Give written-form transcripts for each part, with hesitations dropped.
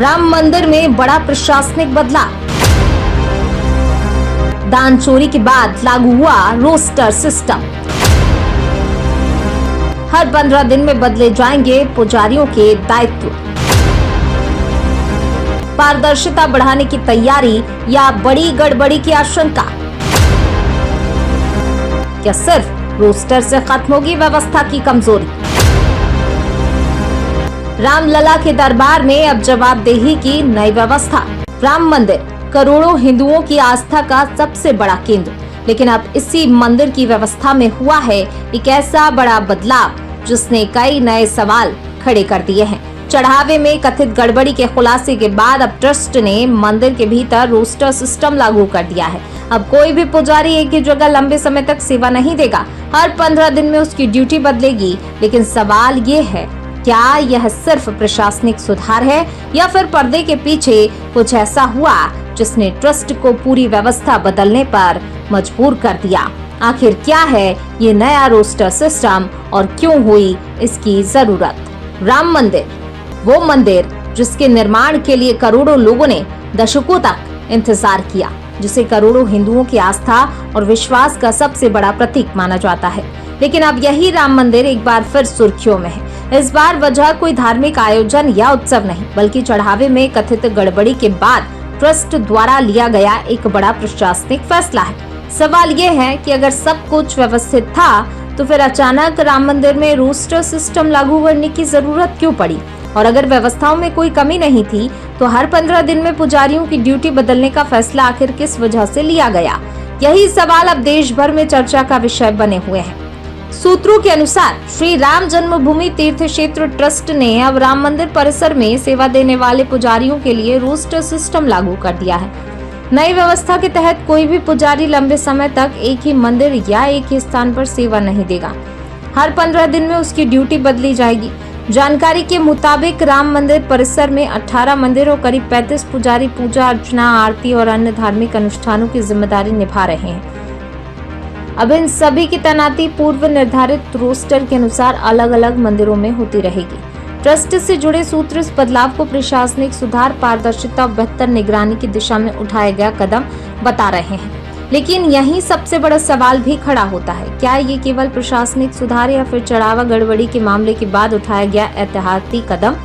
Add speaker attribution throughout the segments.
Speaker 1: राम मंदिर में बड़ा प्रशासनिक बदलाव। दान चोरी के बाद लागू हुआ रोस्टर सिस्टम। हर 15 दिन में बदले जाएंगे पुजारियों के दायित्व। पारदर्शिता बढ़ाने की तैयारी या बड़ी गड़बड़ी की आशंका। क्या सिर्फ रोस्टर से खत्म होगी व्यवस्था की कमजोरी? रामलला के दरबार में अब जवाबदेही की नई व्यवस्था। राम मंदिर करोड़ों हिंदुओं की आस्था का सबसे बड़ा केंद्र, लेकिन अब इसी मंदिर की व्यवस्था में हुआ है एक ऐसा बड़ा बदलाव जिसने कई नए सवाल खड़े कर दिए हैं। चढ़ावे में कथित गड़बड़ी के खुलासे के बाद अब ट्रस्ट ने मंदिर के भीतर रोस्टर सिस्टम लागू कर दिया है। अब कोई भी पुजारी एक ही जगह लंबे समय तक सेवा नहीं देगा, हर 15 दिन में उसकी ड्यूटी बदलेगी। लेकिन सवाल ये है, क्या यह सिर्फ प्रशासनिक सुधार है या फिर पर्दे के पीछे कुछ ऐसा हुआ जिसने ट्रस्ट को पूरी व्यवस्था बदलने पर मजबूर कर दिया? आखिर क्या है ये नया रोस्टर सिस्टम और क्यों हुई इसकी जरूरत? राम मंदिर, वो मंदिर जिसके निर्माण के लिए करोड़ों लोगों ने दशकों तक इंतजार किया, जिसे करोड़ों हिंदुओं की आस्था और विश्वास का सबसे बड़ा प्रतीक माना जाता है। लेकिन अब यही राम मंदिर एक बार फिर सुर्खियों में है। इस बार वजह कोई धार्मिक आयोजन या उत्सव नहीं, बल्कि चढ़ावे में कथित गड़बड़ी के बाद ट्रस्ट द्वारा लिया गया एक बड़ा प्रशासनिक फैसला है। सवाल ये है कि अगर सब कुछ व्यवस्थित था तो फिर अचानक राम मंदिर में रोस्टर सिस्टम लागू करने की जरूरत क्यों पड़ी? और अगर व्यवस्थाओं में कोई कमी नहीं थी तो हर 15 दिन में पुजारियों की ड्यूटी बदलने का फैसला आखिर किस वजह से लिया गया? यही सवाल अब देश भर में चर्चा का विषय बने हुए हैं। सूत्रों के अनुसार श्री राम जन्मभूमि तीर्थ क्षेत्र ट्रस्ट ने अब राम मंदिर परिसर में सेवा देने वाले पुजारियों के लिए रोस्टर सिस्टम लागू कर दिया है। नई व्यवस्था के तहत कोई भी पुजारी लंबे समय तक एक ही मंदिर या एक ही स्थान पर सेवा नहीं देगा। हर 15 दिन में उसकी ड्यूटी बदली जाएगी। जानकारी के मुताबिक राम मंदिर परिसर में 18 मंदिर और करीब 35 पुजारी पूजा अर्चना, आरती और अन्य धार्मिक अनुष्ठानों की जिम्मेदारी निभा रहे हैं। अब इन सभी की तैनाती पूर्व निर्धारित रोस्टर के अनुसार अलग अलग मंदिरों में होती रहेगी। ट्रस्ट से जुड़े सूत्र इस बदलाव को प्रशासनिक सुधार, पारदर्शिता और बेहतर निगरानी की दिशा में उठाया गया कदम बता रहे हैं। लेकिन यही सबसे बड़ा सवाल भी खड़ा होता है, क्या ये केवल प्रशासनिक सुधार या फिर चढ़ावा गड़बड़ी के मामले के बाद उठाया गया ऐतिहासिक कदम?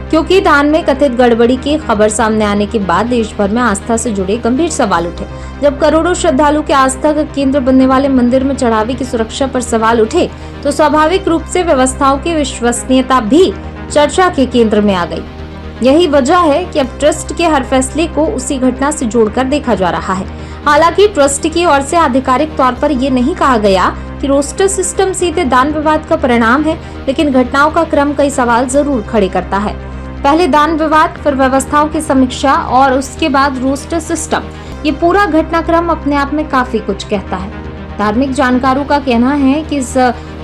Speaker 1: क्योंकि दान में कथित गड़बड़ी की खबर सामने आने के बाद देश भर में आस्था से जुड़े गंभीर सवाल उठे। जब करोड़ों श्रद्धालु के आस्था का केंद्र बनने वाले मंदिर में चढ़ावे की सुरक्षा पर सवाल उठे तो स्वाभाविक रूप से व्यवस्थाओं की विश्वसनीयता भी चर्चा के केंद्र में आ गई। यही वजह है कि अब ट्रस्ट के हर फैसले को उसी घटना से जोड़कर देखा जा रहा है। हालांकि ट्रस्ट की ओर से आधिकारिक तौर पर यह नहीं कहा गया कि रोस्टर सिस्टम सीधे दान विवाद का परिणाम है, लेकिन घटनाओं का क्रम कई सवाल जरूर खड़े करता है। पहले दान विवाद, फिर व्यवस्थाओं की समीक्षा और उसके बाद रोस्टर सिस्टम। ये पूरा घटनाक्रम अपने आप में काफी कुछ कहता है। धार्मिक जानकारों का कहना है कि इस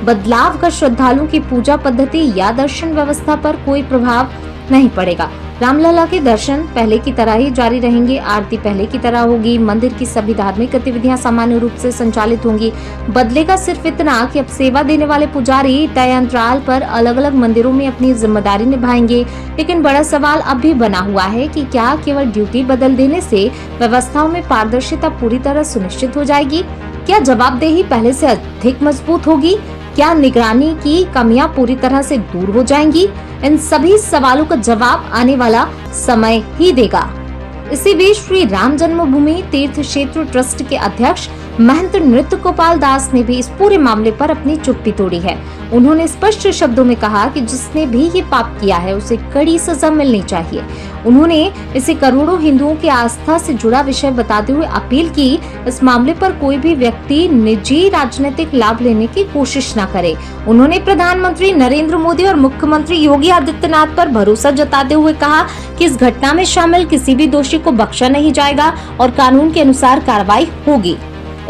Speaker 1: बदलाव का श्रद्धालुओं की पूजा पद्धति या दर्शन व्यवस्था पर कोई प्रभाव नहीं पड़ेगा। रामलला के दर्शन पहले की तरह ही जारी रहेंगे, आरती पहले की तरह होगी, मंदिर की सभी धार्मिक गतिविधियां सामान्य रूप से संचालित होंगी। बदलेगा सिर्फ इतना कि अब सेवा देने वाले पुजारी तय अंतराल पर अलग अलग मंदिरों में अपनी जिम्मेदारी निभाएंगे। लेकिन बड़ा सवाल अब भी बना हुआ है कि क्या केवल ड्यूटी बदल देने से व्यवस्थाओं में पारदर्शिता पूरी तरह सुनिश्चित हो जाएगी? क्या जवाबदेही पहले से अधिक मजबूत होगी? क्या निगरानी की कमियां पूरी तरह से दूर हो जाएंगी? इन सभी सवालों का जवाब आने वाला समय ही देगा। इसी बीच श्री राम जन्मभूमि तीर्थ क्षेत्र ट्रस्ट के अध्यक्ष महंत नृत्य गोपाल दास ने भी इस पूरे मामले पर अपनी चुप्पी तोड़ी है। उन्होंने स्पष्ट शब्दों में कहा कि जिसने भी ये पाप किया है उसे कड़ी सजा मिलनी चाहिए। उन्होंने इसे करोड़ों हिंदुओं की आस्था से जुड़ा विषय बताते हुए अपील की, इस मामले पर कोई भी व्यक्ति निजी राजनीतिक लाभ लेने की कोशिश न करे। उन्होंने प्रधानमंत्री नरेंद्र मोदी और मुख्यमंत्री योगी आदित्यनाथ पर भरोसा जताते हुए कहा कि इस घटना में शामिल किसी भी दोषी को बख्शा नहीं जाएगा और कानून के अनुसार कार्रवाई होगी।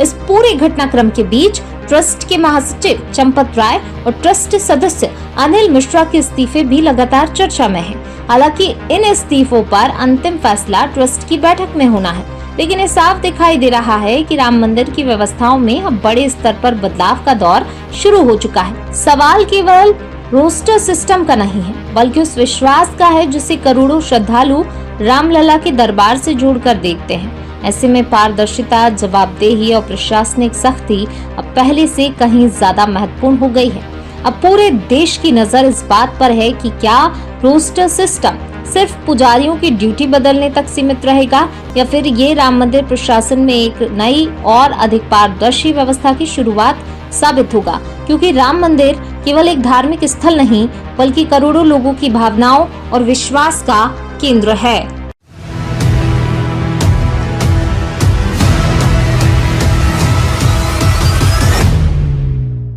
Speaker 1: इस पूरे घटनाक्रम के बीच ट्रस्ट के महासचिव चंपत राय और ट्रस्ट सदस्य अनिल मिश्रा के इस्तीफे भी लगातार चर्चा में हैं। हालांकि इन इस्तीफों पर अंतिम फैसला ट्रस्ट की बैठक में होना है, लेकिन ये साफ दिखाई दे रहा है कि राम मंदिर की व्यवस्थाओं में अब बड़े स्तर पर बदलाव का दौर शुरू हो चुका है। सवाल केवल रोस्टर सिस्टम का नहीं है, बल्कि उस विश्वास का है जिसे करोड़ों श्रद्धालु रामलला के दरबार से जोड़कर देखते हैं। ऐसे में पारदर्शिता, जवाबदेही और प्रशासनिक सख्ती अब पहले से कहीं ज्यादा महत्वपूर्ण हो गई है। अब पूरे देश की नजर इस बात पर है कि क्या रोस्टर सिस्टम सिर्फ पुजारियों की ड्यूटी बदलने तक सीमित रहेगा या फिर ये राम मंदिर प्रशासन में एक नई और अधिक पारदर्शी व्यवस्था की शुरुआत साबित होगा, क्योंकि राम मंदिर केवल एक धार्मिक स्थल नहीं बल्कि करोड़ों लोगों की भावनाओं और विश्वास का केंद्र है।